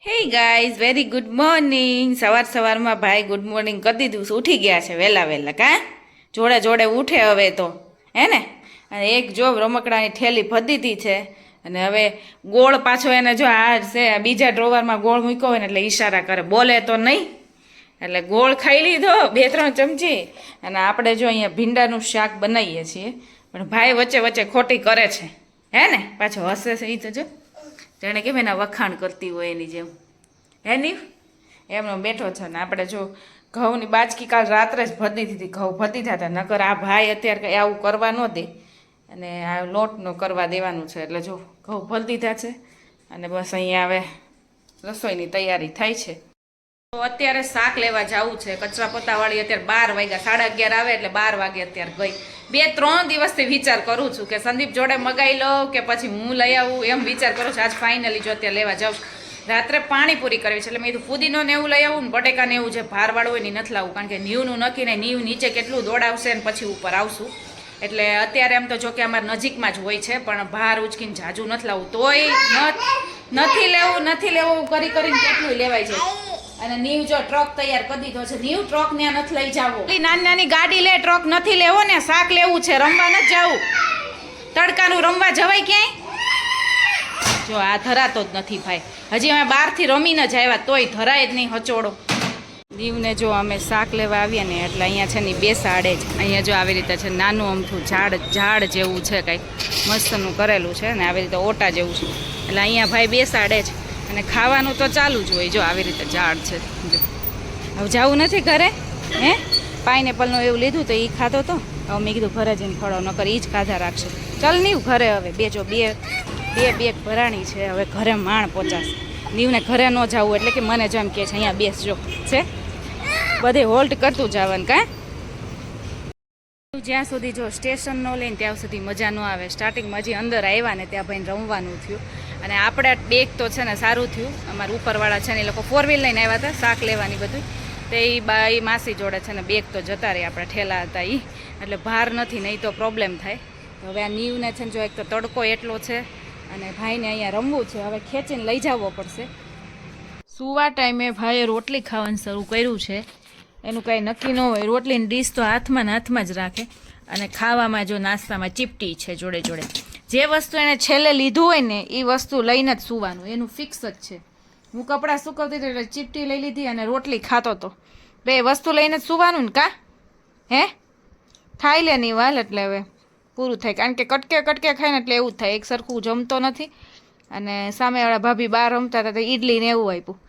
Hey guys very good morning. સવારમાં ભાઈ good morning કરી દીધું. ઉઠી ગયા છે વહેલા કાં જોડે જોડે ઉઠે હવે તો, હે ને. અને એક જો રમકડાની ઠેલી ભદી છે અને હવે ગોળ પાછો એને જો આ છે બીજા ડ્રોવરમાં ગોળ મૂક્યો હોય ને એટલે ઈશારા કરે, બોલે તો નહીં. એટલે ગોળ ખાઈ લીધો 2-3 ચમચી. અને આપણે જો અહીંયા ભીંડાનું શાક બનાવીએ છીએ, પણ ભાઈ વચ્ચે વચ્ચે ખોટી કરે છે, હે ને. પાછો હસે છે એ તો જો જાણે કેમ એના વખાણ કરતી હોય એની જેમ, હે નહીં. એમનો બેઠો છે ને આપણે જો ઘઉંની બાચકી કાલ રાત્રે જ ભદી દીધી, ઘઉં ભદી થતા. નકર આ ભાઈ અત્યારે કંઈ આવું કરવા ન દે અને આ લોટનો કરવા દેવાનું છે. એટલે જો ઘઉં ભરી દીધા છે અને બસ અહીંયા હવે રસોઈની તૈયારી થાય છે. તો અત્યારે શાક લેવા જવું છે. કચરા પોતાવાળી અત્યારે 12 વાગ્યા, 11:30 આવે એટલે 12 વાગે અત્યારે ગઈ. 2-3 દિવસથી વિચાર કરું છું કે સંદીપ જોડે મગાવી લઉં કે પછી હું લઈ આવું, એમ વિચાર કરું છું. આજ ફાઇનલી જો અત્યારે લેવા જાઉં. રાત્રે પાણીપુરી કરવી છે એટલે મેં કીધું ફુદીનો ને એવું લઈ આવું ને બટેકા ને એવું જે ભારવાળું હોય ને નથી લાવું, કારણ કે નીવનું નક્કી ને નીવ નીચે કેટલું દોડાવશે ને પછી ઉપર આવશું. એટલે અત્યારે એમ તો જો કે અમારે નજીકમાં જ હોય છે, પણ ભાર ઉચકીને જાજુ નથી લાવવું. તોય નથી લેવું કરીને કેટલું લેવાય છે. અને નીવ જો ટ્રક તૈયાર કરી દીધો છે. નીવ ટ્રક ને નથી લઈ જાવો, નાની ગાડી લે, ટ્રક નથી લેવો ને. શાક લેવું છે, રમવા નથી જવું. તડકાનું રમવા જવાય ક્યાંય? જો આ ધરાતો જ નથી ભાઈ. હજી અમે બહારથી રમીને જ આવ્યા તોય ધરાય જ નહીં હચોડો. નીવને જો અમે શાક લેવા આવીએ ને એટલે અહીંયા છે ને બેસાડે જ. અહીંયા જો આવી રીતે છે નાનું અમથું ઝાડ જેવું છે, કંઈક મસ્તનું કરેલું છે ને આવી રીતે ઓટા જેવું છે. એટલે અહીંયા ભાઈ બેસાડે જ અને ખાવાનું તો ચાલુ જ હોય. જો આવી રીતે ઝાડ છે. જો હવે જવું નથી ઘરે, હે. પાઇનેપલનું એવું લીધું તો એ ખાતો તો. હવે મેં કીધું ઘરે જઈને ખવડાવ, નકર એ જ ખાધા રાખશે. ચાલ નીવ ઘરે હવે બે બેગ ભરાણી છે. હવે ઘરે માણ પહોંચાશે. નીવને ઘરે ન જવું એટલે કે મને જો એમ કહે છે અહીંયા બેસજો છે, બધે હોલ્ટ કરતું જવાનું કાં. જ્યાં સુધી જો સ્ટેશન ન લઈને ત્યાં સુધી મજા ન આવે. સ્ટાર્ટિંગમાં હજી અંદર આવ્યા ને ત્યાં ભાઈને રમવાનું થયું. અને આપણે બેગ તો છે ને સારું થયું, અમારા ઉપરવાળા છે ને એ લોકો 4 વ્હીલ લઈને આવ્યા હતા શાક લેવાની બધું. તે એ બાઈ માસી જોડે છે ને બેગ તો જતા રહી, આપણે ઠેલા હતા એ, એટલે ભાર નથી, નહીં તો પ્રોબ્લેમ થાય. તો હવે આ નીવને છે ને જો એક તો તડકો એટલો છે અને ભાઈને અહીંયા રમવું છે, હવે ખેંચીને લઈ જવો પડશે. સુવા ટાઈમે ભાઈએ રોટલી ખાવાનું શરૂ કર્યું છે. એનું કાંઈ નક્કી ન હોય, રોટલીની ડીશ તો હાથમાં જ રાખે. અને ખાવામાં જો નાસ્તામાં ચીપટી છે જોડે જોડે. જે વસ્તુ એને છેલ્લે લીધું હોય ને એ વસ્તુ લઈને જ સૂવાનું, એનું ફિક્સ જ છે. હું કપડાં સૂકવતી હતી એટલે ચીપટી લઈ લીધી અને રોટલી ખાતો હતો. 2 વસ્તુ લઈને જ સૂવાનું ને કાં, હે. ખાઈ લે ની વાલ એટલે હવે પૂરું થાય, કારણ કે કટકે ખાય ને એટલે એવું જ થાય. એક સરખું જમતો નથી. અને સામેવાળા ભાભી બહાર રમતા હતા તો ઈડલી ને એવું આપ્યું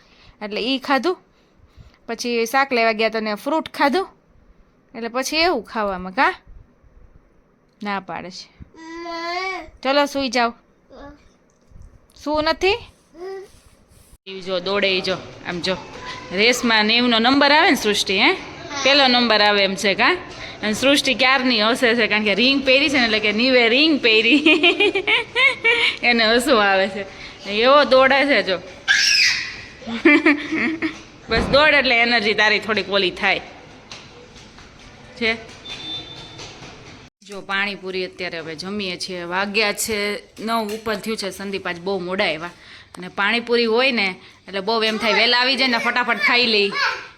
એટલે એ ખાધું. પછી શાક લેવા ગયા તો ને ફ્રૂટ ખાધું. એટલે પછી એવું ખાવામાં કાં ના પાડે છે. ચલો સૂઈ જાઓ. શું નથી જો દોડે જો આમ જો રેસમાં નેવનો નંબર આવે ને સૃષ્ટિ, હે 1લો નંબર આવે એમ છે કાં. અને સૃષ્ટિ ક્યારની હસે છે, કારણ કે રિંગ પહેરી છે ને, એટલે કે નીવે રિંગ પહેરી એને હસવું આવે છે. એવો દોડે છે જો બસ દોડ એટલે એનર્જી તારી થોડીક ઓલી થાય છે. જો પાણીપુરી અત્યારે હવે જમીએ છીએ. વાગ્યા છે 9 ઉપર થયું છે. સંદીપ આજ બહુ મોડા આવ્યા અને પાણીપુરી હોય ને એટલે બહુ એમ થાય વહેલા આવી જાય ને ફટાફટ ખાઈ લઈ.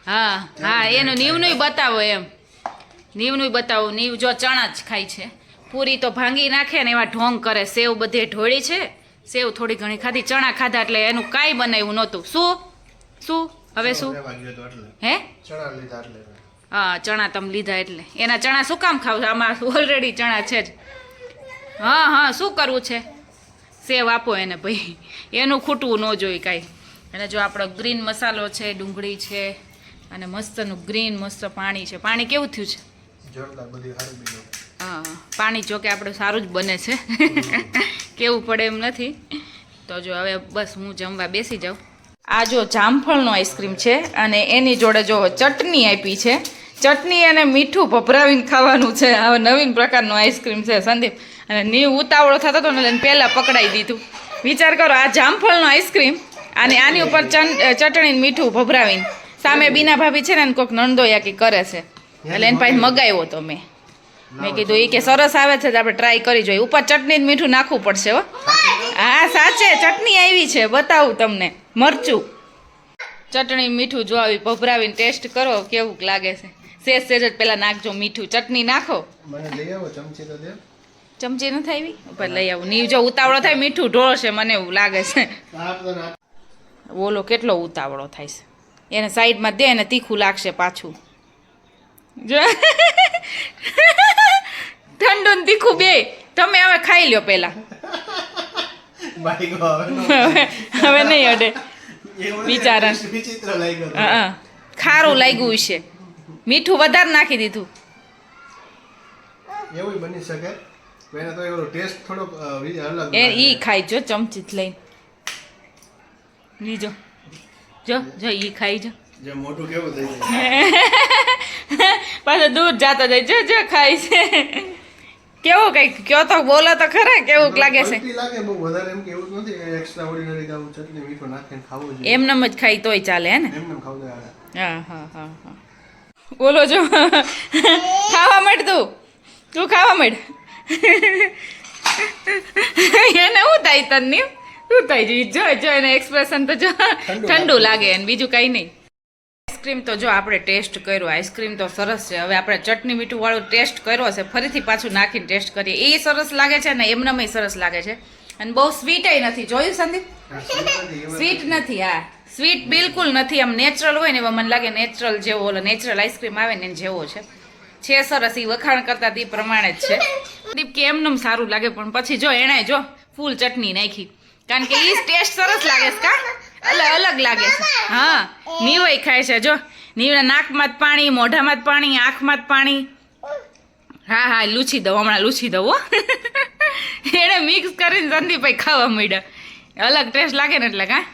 હા એનું નીવનું બતાવો, એમ નીવનું બતાવો. નીવ જો ચણા જ ખાય છે. પૂરી તો ભાંગી નાખે ને એવા ઢોંગ કરે. સેવ બધે ઢોળી છે, સેવ થોડી ઘણી ખાધી, ચણા ખાધા, એટલે એનું કાંઈ બનાવ્યું નહોતું. શું હવે શું હે હા ચણા તમે લીધા એટલે એના ચણા શું કામ ખાવ? આમાં ઓલરેડી ચણા છે જ. હા શું કરવું છે? સેવ આપો એને ભાઈ, એનું ખૂટવું ન જોઈએ કાંઈ. અને જો આપણો ગ્રીન મસાલો છે, ડુંગળી છે અને મસ્તનું ગ્રીન મસ્ત પાણી છે. પાણી કેવું થયું છે? હા પાણી જો કે આપણું સારું જ બને છે કેવું પડે એમ નથી. તો જો હવે બસ હું જમવા બેસી જાઉં. આ જો જામફળનો આઈસ્ક્રીમ છે અને એની જોડે જો ચટણી આપી છે. ચટણી અને મીઠું ભભરાવીને ખાવાનું છે. હવે નવીન પ્રકારનો આઈસ્ક્રીમ છે સંદીપ. અને નીવ ઉતાવળો થતો હતો ને એટલે પહેલાં પકડાઈ દીધું. વિચાર કરો, આ જામફળનો આઈસ્ક્રીમ અને આની ઉપર ચટણી મીઠું ભભરાવીને. સામે બીના ભાભી છે ને કોઈક નણદોયાકી કરે છે એટલે એને પાસે મગાવ્યો તો મેં કીધું એ કે સરસ આવે છે તો આપણે ટ્રાય કરી જોઈએ. ઉપર ચટણી મીઠું નાખવું પડશે હો. હા સાચે ચટણી આવી છે, બતાવું તમને. મરચું ચટણી મીઠું જો આવી ભભરાવીને ટેસ્ટ કરો કેવું લાગે છે. સેજ સેજ જ પેલા નાખજો મીઠું, ચટણી નાખો. મને લઈ આવો ચમચી તો દે. ચમચી નથી આવી ઉપર લઈ આવું. નીવ જો ઉતાવળો થાય મીઠું ઢોળશે મને એવું લાગે છે. બોલો કેટલો ઉતાવળો થાય છે. એને સાઈડમાં દે એને તીખું લાગશે પાછું. જો ઠંડુ ને તીખું બે તમે હવે ખાઈ લ્યો પેલા. હવે નહીં અડે બિચારા. હા ખારું લાગ્યું છે, મીઠું વધારે નાખી દીધું. એવું બની શકે. એને તો એવો ટેસ્ટ થોડો અલગ એ ઈ ખાઈ જો ચમચી લઈને લીજો. જો જો ઈ ખાઈ જો. જે મોટું કેવું થઈ જાય. પાછો દૂર જાતો જાય. જો જો ખાય છે. કેવું કઈ કયો તો બોલો તો ખરા કેવું લાગે છે. લાગે બહુ વધારે એમ કે એવું નથી એક્સ્ટ્રા ઓર્ડિનરી કે ચટણી મીઠું નાખીને ખાવું જોઈએ. એમનેમ જ ખાઈ તોય ચાલે હે ને. એમનેમ ખાવું જોઈએ. હા હા હા હા બોલો જો ખાવા માંડ તું ખાવા માંડ. એને શું થાય તને શું થાય જો જો એને એક્સપ્રેશન તો જો ઠંડુ લાગે અને બીજું કંઈ નહીં. આઈસ્ક્રીમ તો જો આપણે ટેસ્ટ કર્યો, આઈસ્ક્રીમ તો સરસ છે. હવે આપણે ચટણી મીઠું વાળું ટેસ્ટ કર્યો છે, ફરીથી પાછું નાખીને ટેસ્ટ કરીએ. એ સરસ લાગે છે ને એમનેમ સરસ લાગે છે અને બહુ સ્વીટય નથી. જોયું સંદીપ? સ્વીટ નથી. હા સ્વીટ બિલકુલ નથી. આમ નેચરલ હોય ને એવા મને લાગે નેચરલ જેવો ઓલો નેચરલ આઈસ્ક્રીમ આવે ને જેવો છે. છે સરસ. એ વખાણ કરતા તે પ્રમાણે જ છે. સંદીપ કે એમનેમ સારું લાગે પણ પછી જો એણે જો ફૂલ ચટણી નાખી કારણ કે એ ટેસ્ટ સરસ લાગે છે. કા અલગ લાગે છે. હા નીવય ખાય છે. જો નીવના નાકમાં જ પાણી, મોઢામાં જ પાણી, આંખમાં જ પાણી. હા હા લૂછી દઉં હમણાં લૂછી દઉં. એને મિક્સ કરીને સંદીપભાઈ ખાવા માંડ્યા. અલગ ટેસ્ટ લાગે ને એટલે કા.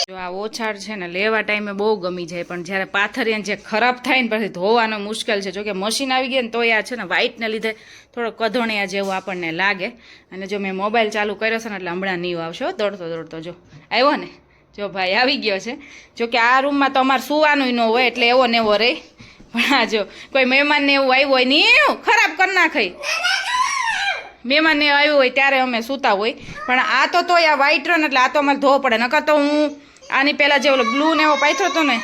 જો આ ઓછાડ છે ને લેવા ટાઈમે બહુ ગમી જાય પણ જ્યારે પાથરિયા જે ખરાબ થાય ને પછી ધોવાનો મુશ્કેલ છે. જોકે મશીન આવી ગયા ને તો આ છે ને વ્હાઈટને લીધે થોડો કધોણિયા જેવું આપણને લાગે. અને જો મેં મોબાઈલ ચાલુ કર્યો છે ને એટલે હમણાં નીવ આવશે દોડતો જો આવ્યો ને. જો ભાઈ આવી ગયો છે. જો કે આ રૂમમાં તો અમારે સુવાનું ન હોય એટલે એવો ને એવો રહે. પણ આ જો કોઈ મહેમાનને એવું આવ્યું હોય નહીં ખરાબ કરી નાખાય. મહેમાન આવ્યું હોય ત્યારે અમે સૂતા હોય પણ આ તો તોય આ વ્હાઈટ રહે ને એટલે આ તો અમારે ધોવો પડે. નકર તો હું આની પહેલાં જે ઓલો બ્લુ ને એવો પાથરો હતો ને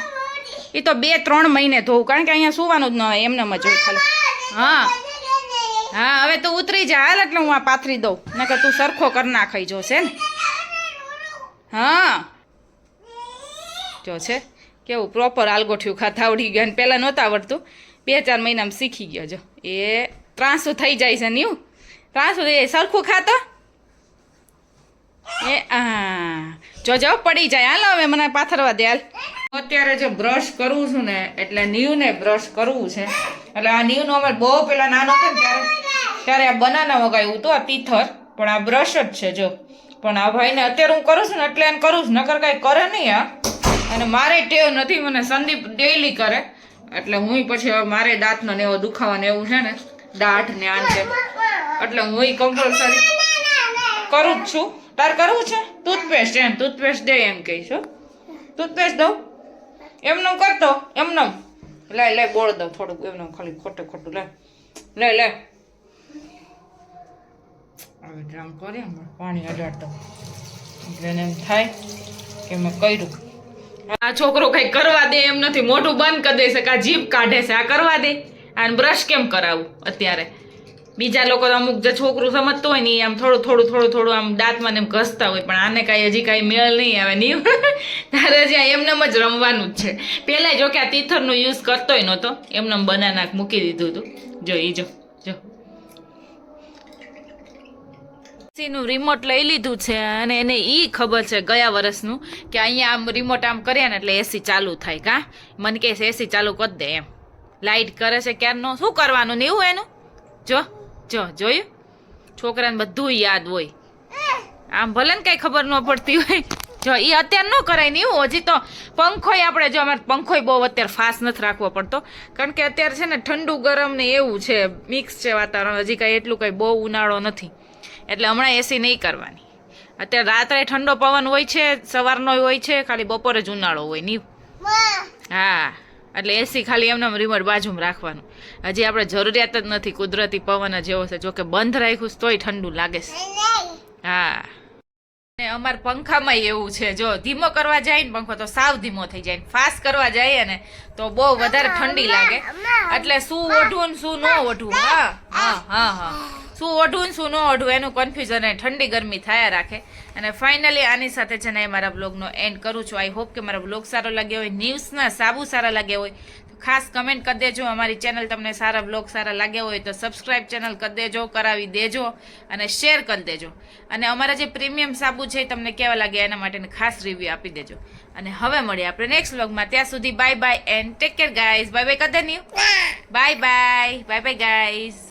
એ તો 2-3 મહિને ધોવું કારણ કે અહીંયા સુવાનું જ ન હોય એમનેમ જ હોય ખાલી. હા હા હવે તું ઉતરી જા હાલ એટલે હું આ પાથરી દઉં. નકર તું સરખો કરી નાખાઈ જોશે ને. હા જો છે કેવું પ્રોપર આલગોઠિયું ખાતા આવડી ગયા ને પહેલાં નહોતા આવડતું. 2-4 મહિનામાં શીખી ગયો. જો એ ત્રાસું થઈ જાય છે ન્યુ ત્રાસું થઈ જાય. સરખું ખાતો એ જો પડી જાય. હાલ હવે મને પાથરવા દે હાલ. અત્યારે જો બ્રશ કરવું છું ને એટલે નીવને બ્રશ કરવું છે. એટલે આ નીવનો અમારે બહુ પેલા નાનો હતો ને ત્યારે આ બનાના વગાવ્યું હતું આ તીથર પણ આ બ્રશ જ છે જો. પણ આ ભાઈને અત્યારે હું કરું છું ને એટલે એને કરું છું નકર કાંઈ કરે નહીં આ. અને મારે ટેવ નથી. મને સંદીપ ડેઈલી કરે એટલે હું પછી હવે મારે દાંતનો ને એવો દુખાવાનો એવું છે ને દાઢ ને આન છે એટલે હું કમ્પલસરી કરું જ છું. તાર કરવું છે ટૂથપેસ્ટ? એમ ટૂથપેસ્ટ દે એમ કહીશું. ટૂથપેસ્ટ દઉં એમનું કરતો એમનું લે બોળ દઉં થોડુંક એમનું ખાલી ખોટું લે હવે ડ્રામ કરી પાણી અડાડતો એટલે એને એમ થાય કે મેં કર્યું. આ છોકરો કઈ કરવા દે એમ નથી. મોઢું બંધ કરી દેશે કે આ જીભ કાઢે છે આ કરવા દે. અને બ્રશ કેમ કરાવું અત્યારે? બીજા લોકો અમુક જે છોકરું સમજતું હોય ને આમ થોડું આમ દાંતમાં એમ ઘસતા હોય પણ આને કાંઈ હજી કાંઈ મેળ નહીં આવે નહીં. તારે જ્યાં એમનેમ જ રમવાનું જ છે. પહેલાં જો કે આ તીથરનો યુઝ કરતોય નહોતો એમનેમ બનાના મૂકી દીધું હતું. જો એ જો એસીનું રિમોટ લઈ લીધું છે અને એને એ ખબર છે ગયા વર્ષનું કે અહીંયા આમ રિમોટ આમ કર્યા ને એટલે એસી ચાલુ થાય. કા મને કહે છે એસી ચાલુ કરી દે એમ. લાઇટ કરે છે ક્યારનો શું કરવાનું ને એવું એનું. જોયું છોકરાને બધું યાદ હોય. આમ ભલે ને કઈ ખબર ન પડતી હોય. જો એ અત્યારે ન કરાય ને એવું. હજી તો પંખોય આપણે જો અમારે પંખોય બહુ અત્યારે ફાસ્ટ નથી રાખવો પડતો કારણ કે અત્યારે છે ને ઠંડુ ગરમ ને એવું છે મિક્સ છે વાતાવરણ. હજી કાંઈ એટલું કંઈ બહુ ઉનાળો નથી એટલે હમણાં એસી નહીં કરવાની. અત્યારે રાત્રે ઠંડો પવન હોય છે સવારનો હોય છે ખાલી બપોરે જ ઉનાળો હોય નહીં. હા એટલે એસી ખાલી એમને રિમોટ બાજુમાં રાખવાનું. હજી આપણે જરૂરિયાત જ નથી. કુદરતી પવન જ એવો છે. જોકે બંધ રાખ્યું તોય ઠંડુ લાગે છે. હા ને અમાર પંખામાં એવું છે, જો ધીમો કરવા જાય ને પંખો તો સાવ ધીમો થઈ જાય, ફાસ્ટ કરવા જઈએ ને તો બહુ વધારે ઠંડી લાગે, એટલે શું ઓઢવું ને શું ન ઓઢવું. હા હા હા હા, શું ઓઢવું ને શું ન ઓઢવું એનું કન્ફ્યુઝન અને ઠંડી ગરમી થયા રાખે. અને ફાઇનલી આની સાથે છે ને મારા બ્લોગનો એન્ડ કરું છું. આઈ હોપ કે મારો બ્લોગ સારો લાગ્યો હોય, ન્યૂઝના સાબુ સારા લાગ્યા હોય તો ખાસ કમેન્ટ કરી દેજો. અમારી ચેનલ તમને સારા બ્લોગ સારા લાગ્યા હોય તો સબસ્ક્રાઇબ ચેનલ કરી દેજો, કરાવી દેજો અને શેર કરી દેજો. અને અમારા જે પ્રીમિયમ સાબુ છે તમને કેવા લાગ્યા એના માટેને ખાસ રિવ્યૂ આપી દેજો. અને હવે મળીએ આપણે નેક્સ્ટ વ્લોગમાં. ત્યાં સુધી bye bye and take care guys. Bye bye કરી દે. Bye bye, bye bye guys.